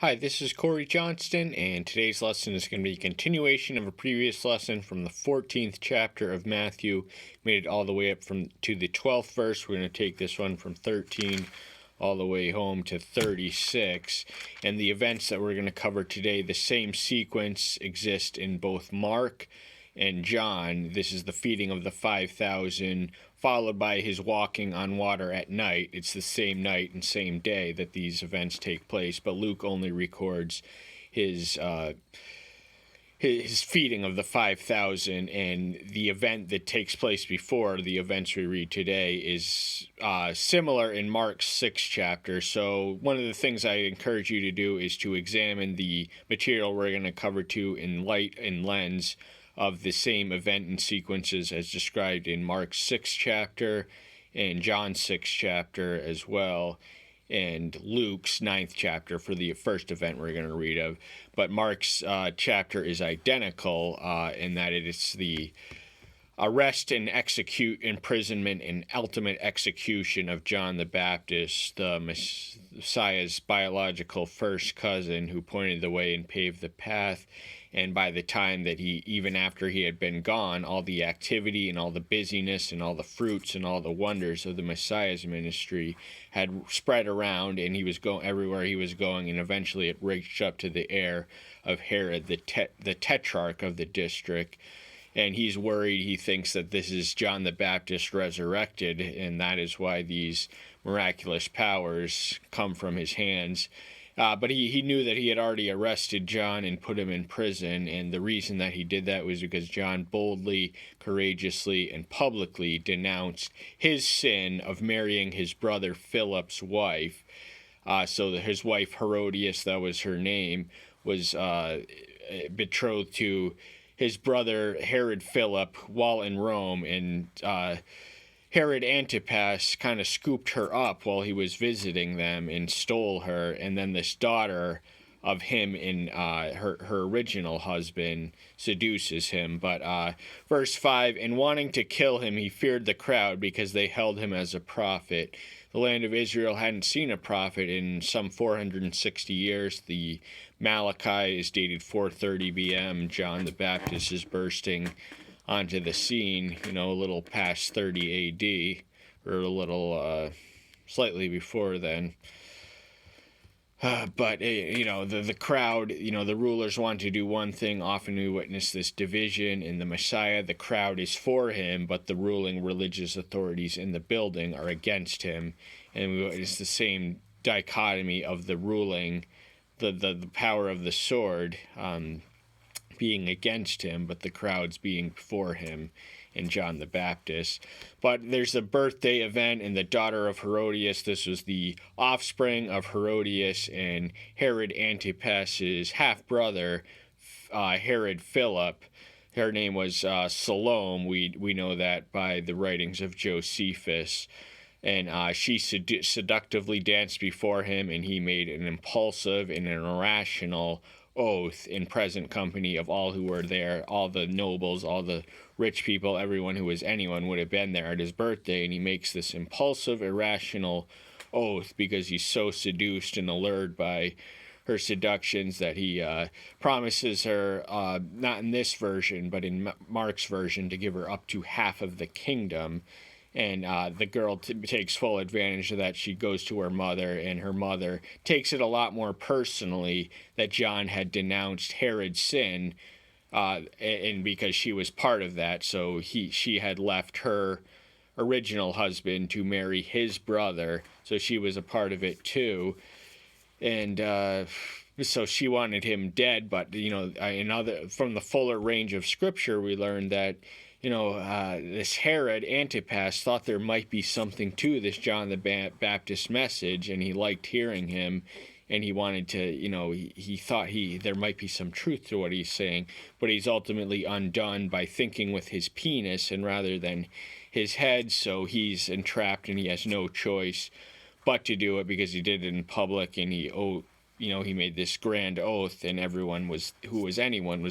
Hi, this is Corey Johnston, and today's lesson is going to be a continuation of a previous lesson from the 14th chapter of Matthew. Made it all the way up to the 12th verse. We're going to take this one from 13 all the way home to 36. And the events that we're going to cover today, the same sequence exists in both Mark and John. This is the feeding of the 5,000, followed by his walking on water at night. It's the same night and same day that these events take place, but Luke only records his feeding of the 5,000, and the event that takes place before the events we read today is similar in Mark's 6th chapter. So one of the things I encourage you to do is to examine the material we're going to cover in light and lens of the same event and sequences as described in Mark's 6th chapter and John's 6th chapter as well, and Luke's 9th chapter for the first event we're going to read of. But Mark's chapter is identical in that it is the arrest and imprisonment and ultimate execution of John the Baptist, the Messiah's biological first cousin, who pointed the way and paved the path. And by the time that even after he had been gone, all the activity and all the busyness and all the fruits and all the wonders of the Messiah's ministry had spread around, and he was going everywhere he was going, and eventually it reached up to the heir of Herod, the tetrarch of the district. And he's worried. He thinks that this is John the Baptist resurrected, and that is why these miraculous powers come from his hands. But he knew that he had already arrested John and put him in prison, and the reason that he did that was because John boldly, courageously, and publicly denounced his sin of marrying his brother Philip's wife. So that his wife Herodias, that was her name, was betrothed to his brother Herod Philip while in Rome, and Herod Antipas kind of scooped her up while he was visiting them and stole her, and then this daughter of him and her original husband seduces him. But verse 5, in wanting to kill him, he feared the crowd because they held him as a prophet. The land of Israel hadn't seen a prophet in some 460 years. The Malachi is dated 430 BM. John the Baptist is bursting onto the scene, a little past 30 AD, or a little slightly before then. But the crowd, the rulers want to do one thing. Often we witness this division in the Messiah. The crowd is for him, but the ruling religious authorities in the building are against him. And we witness the same dichotomy of the ruling, the power of the sword, being against him, but the crowds being for him in John the Baptist. But there's a birthday event, and the daughter of Herodias, this was the offspring of Herodias and Herod Antipas's half-brother, Herod Philip. Her name was Salome. We know that by the writings of Josephus. And she seductively danced before him, and he made an impulsive and an irrational oath in present company of all who were there, all the nobles, all the rich people, anyone would have been there at his birthday, and he makes this impulsive, irrational oath because he's so seduced and allured by her seductions that he promises her, not in this version, but in Mark's version, to give her up to half of the kingdom. And the girl takes full advantage of that. She goes to her mother, and her mother takes it a lot more personally that John had denounced Herod's sin, and because she was part of that, so she had left her original husband to marry his brother, so she was a part of it too. And so she wanted him dead, but from the fuller range of scripture, we learned that this Herod Antipas thought there might be something to this John the Baptist message, and he liked hearing him, and he wanted to, he thought there might be some truth to what he's saying, but he's ultimately undone by thinking with his penis and rather than his head, so he's entrapped and he has no choice but to do it because he did it in public, and he made this grand oath, and anyone was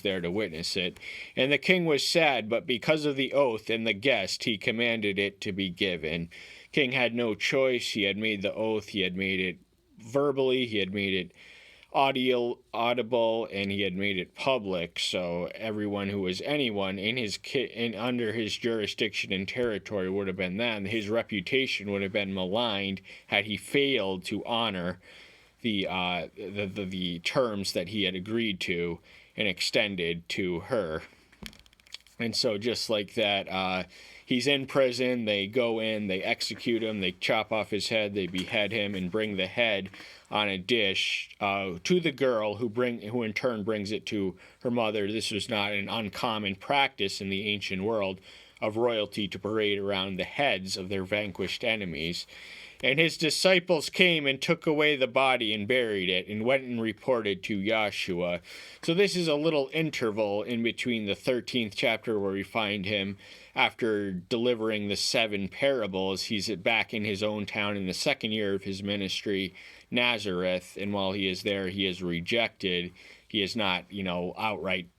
there to witness it. And the king was sad, but because of the oath and the guest, he commanded it to be given. King had no choice. He had made the oath. He had made it verbally. He had made it audible, and he had made it public, so everyone who was anyone in under his jurisdiction and territory would have been that, and his reputation would have been maligned had he failed to honor the terms that he had agreed to and extended to her. And so just like that, he's in prison. They go in, they execute him, they chop off his head, they behead him, and bring the head on a dish to the girl, who in turn brings it to her mother. This was not an uncommon practice in the ancient world of royalty to parade around the heads of their vanquished enemies. And his disciples came and took away the body and buried it, and went and reported to Joshua. So this is a little interval in between the 13th chapter, where we find him after delivering the 7 parables. He's back in his own town in the 2nd year of his ministry, Nazareth, and while he is there, he is rejected. He is not, outright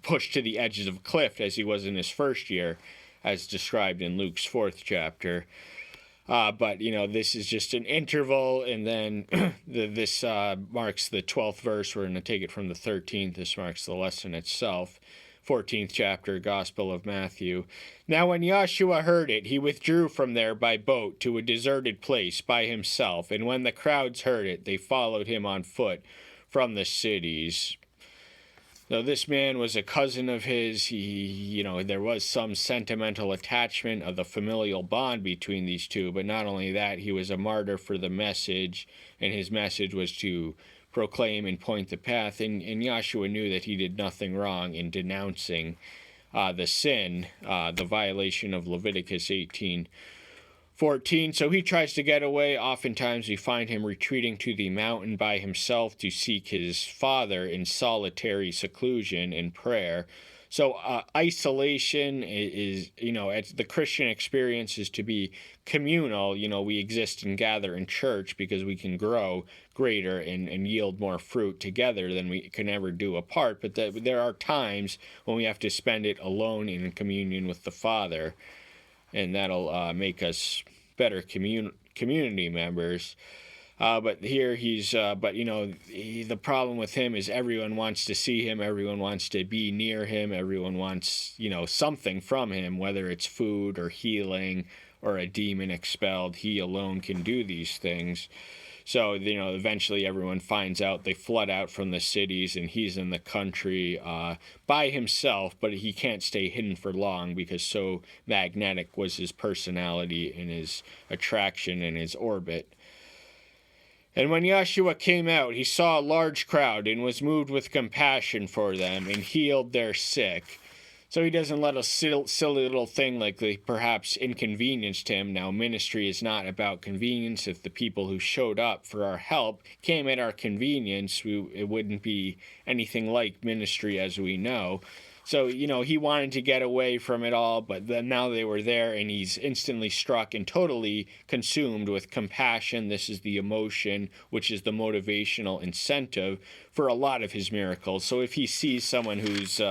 pushed to the edges of a cliff as he was in his first year, as described in Luke's 4th chapter. But this is just an interval, and then this marks the 12th verse. We're going to take it from the 13th. This marks the lesson itself. 14th chapter, Gospel of Matthew. Now when Joshua heard it, he withdrew from there by boat to a deserted place by himself, and when the crowds heard it, they followed him on foot from the cities. Though this man was a cousin of his, there was some sentimental attachment of the familial bond between these two, but not only that, he was a martyr for the message, and his message was to proclaim and point the path, and Joshua knew that he did nothing wrong in denouncing the sin, the violation of Leviticus 18:14. So he tries to get away. Oftentimes we find him retreating to the mountain by himself to seek his father in solitary seclusion and prayer. So isolation is, the Christian experience is to be communal. We exist and gather in church because we can grow greater and yield more fruit together than we can ever do apart. But there are times when we have to spend it alone in communion with the Father, and that'll make us better community members. But here the problem with him is everyone wants to see him, everyone wants to be near him, everyone wants, something from him, whether it's food or healing or a demon expelled. He alone can do these things. So, eventually everyone finds out. They flood out from the cities, and he's in the country by himself, but he can't stay hidden for long because so magnetic was his personality and his attraction and his orbit. And when Joshua came out, he saw a large crowd and was moved with compassion for them and healed their sick. So he doesn't let a silly little thing like they perhaps inconvenienced him. Now, ministry is not about convenience. If the people who showed up for our help came at our convenience, it wouldn't be anything like ministry as we know. So, he wanted to get away from it all, but then now they were there, and he's instantly struck and totally consumed with compassion. This is the emotion, which is the motivational incentive for a lot of his miracles. So if he sees someone who's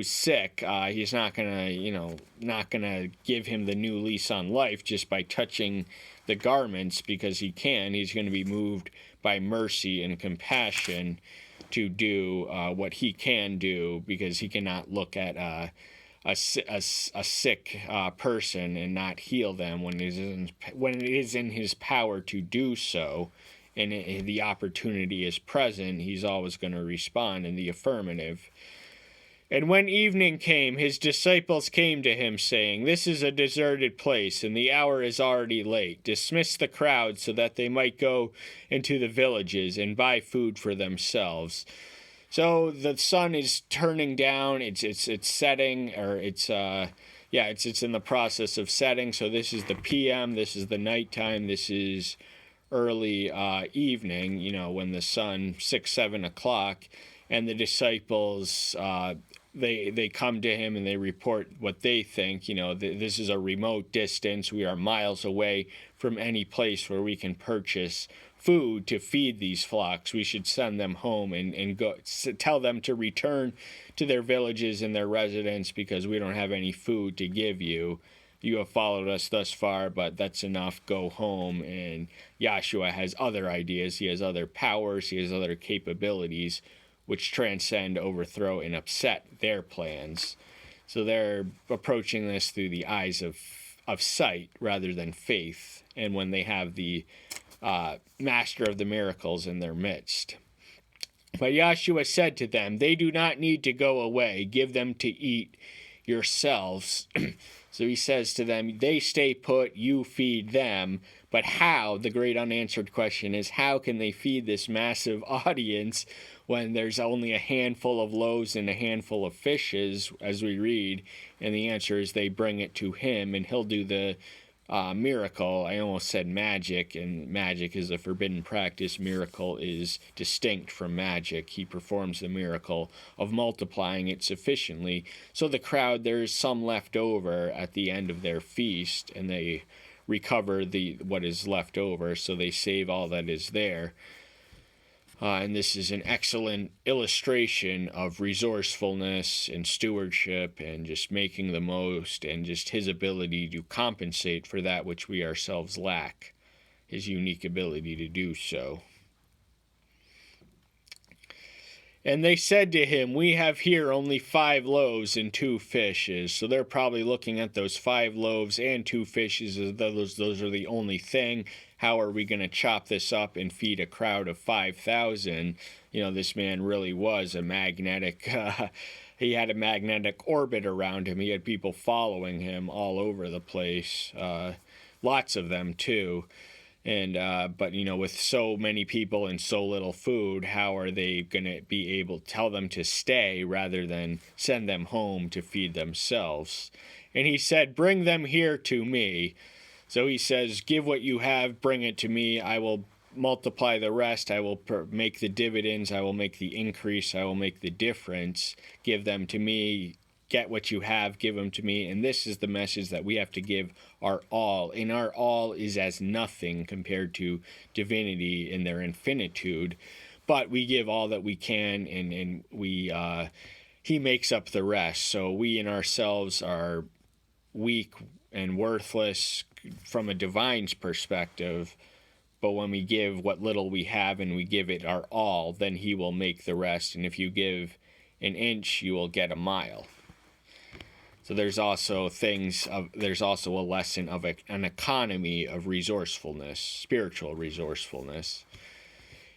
sick, he's not gonna give him the new lease on life just by touching the garments because he can. He's going to be moved by mercy and compassion to do what he can do, because he cannot look at a sick person and not heal them when it is in his power to do so, and the opportunity is present. He's always going to respond in the affirmative. And when evening came, his disciples came to him, saying, "This is a deserted place, and the hour is already late. Dismiss the crowd so that they might go into the villages and buy food for themselves." So the sun is turning down. It's setting, or it's in the process of setting. So this is the PM. This is the nighttime. This is early evening. When the sun 6-7 o'clock, and the disciples. They come to him and they report what they think. This is a remote distance. We are miles away from any place where we can purchase food to feed these flocks. We should send them home and go tell them to return to their villages and their residents because we don't have any food to give you. you have followed us thus far, but that's enough. Go home. And Yahshua has other ideas. He has other powers. He has other capabilities which transcend, overthrow, and upset their plans. So they're approaching this through the eyes of sight rather than faith, and when they have the master of the miracles in their midst. But Yahshua said to them, they do not need to go away. Give them to eat yourselves. So he says to them, they stay put, you feed them. But how? The great unanswered question is, how can they feed this massive audience when there's only a handful of loaves and a handful of fishes, as we read? And the answer is they bring it to him, and he'll do the miracle. I almost said magic, and magic is a forbidden practice. Miracle is distinct from magic. He performs the miracle of multiplying it sufficiently. So the crowd, there is some left over at the end of their feast, and they recover what is left over, so they save all that is there. And this is an excellent illustration of resourcefulness and stewardship and just making the most, and just his ability to compensate for that which we ourselves lack, his unique ability to do so. And they said to him, we have here only 5 loaves and 2 fishes. So they're probably looking at those 5 loaves and 2 fishes as those are the only thing. How are we going to chop this up and feed a crowd of 5,000? This man really was a magnetic, he had a magnetic orbit around him. He had people following him all over the place, lots of them too. And but with so many people and so little food, how are they going to be able to tell them to stay rather than send them home to feed themselves? And he said, bring them here to me. So he says, give what you have, bring it to me. I will multiply the rest. I will make the dividends. I will make the increase. I will make the difference. Give them to me. Get what you have, give them to me. And this is the message that we have to give our all. And our all is as nothing compared to divinity in their infinitude. But we give all that we can, and we he makes up the rest. So we in ourselves are weak and worthless from a divine's perspective. But when we give what little we have and we give it our all, then he will make the rest. And if you give an inch, you will get a mile. So there's also a lesson of an economy of resourcefulness, spiritual resourcefulness.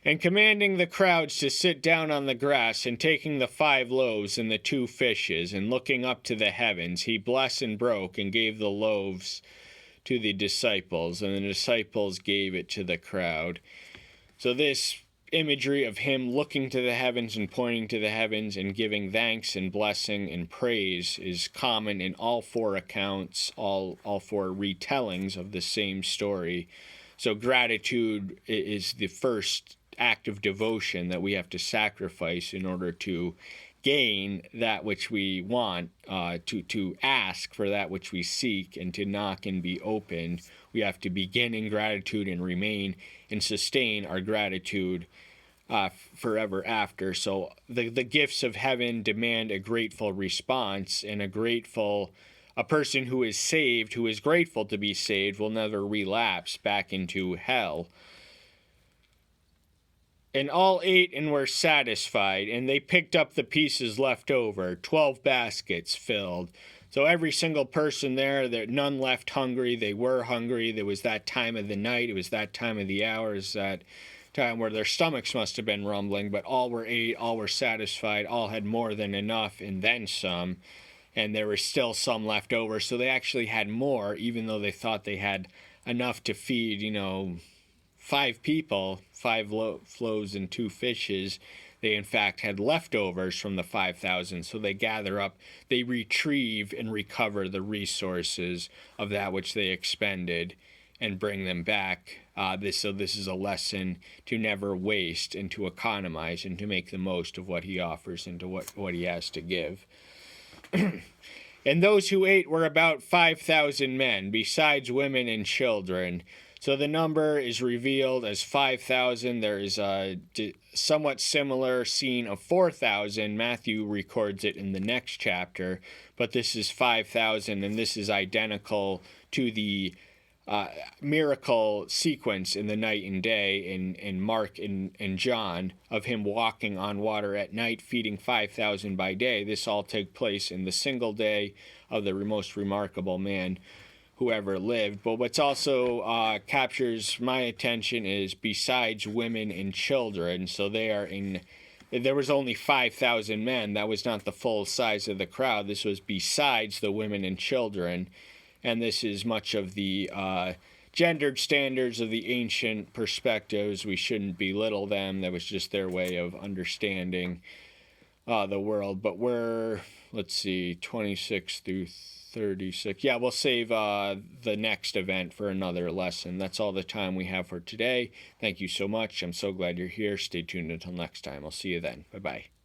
And commanding the crowds to sit down on the grass, and taking the 5 loaves and the 2 fishes, and looking up to the heavens, he blessed and broke and gave the loaves to the disciples, and the disciples gave it to the crowd. So this imagery of him looking to the heavens and pointing to the heavens and giving thanks and blessing and praise is common in all 4 accounts, all 4 retellings of the same story. So gratitude is the first act of devotion that we have to sacrifice in order to gain that which we want, to ask for that which we seek, and to knock and be opened. We have to begin in gratitude and remain and sustain our gratitude forever after. So the gifts of heaven demand a grateful response, and a person who is saved, who is grateful to be saved, will never relapse back into hell. And all ate and were satisfied, and they picked up the pieces left over, 12 baskets filled. So every single person there, none left hungry. They were hungry. There was that time of the night. It was that time of the hour. It was that time where their stomachs must have been rumbling, but all were ate, all were satisfied, all had more than enough and then some. And there was still some left over. So they actually had more, even though they thought they had enough to feed, 5 people, 5 loaves and 2 fishes. They in fact had leftovers from the 5,000. So they gather up, they retrieve and recover the resources of that which they expended and bring them back. So this is a lesson to never waste and to economize and to make the most of what he offers and to what he has to give. And those who ate were about 5,000 men, besides women and children. So the number is revealed as 5,000. There is a somewhat similar scene of 4,000. Matthew records it in the next chapter, but this is 5,000, and this is identical to the miracle sequence in the night and day in Mark and John of him walking on water at night, feeding 5,000 by day. This all took place in the single day of the most remarkable man who ever lived. But what's also captures my attention is besides women and children. So there was only 5,000 men. That was not the full size of the crowd. This was besides the women and children. And this is much of the gendered standards of the ancient perspectives. We shouldn't belittle them. That was just their way of understanding the world. But we're, 26 through 36. Yeah, we'll save the next event for another lesson. That's all the time we have for today. Thank you so much. I'm so glad you're here. Stay tuned until next time. I'll see you then. Bye-bye.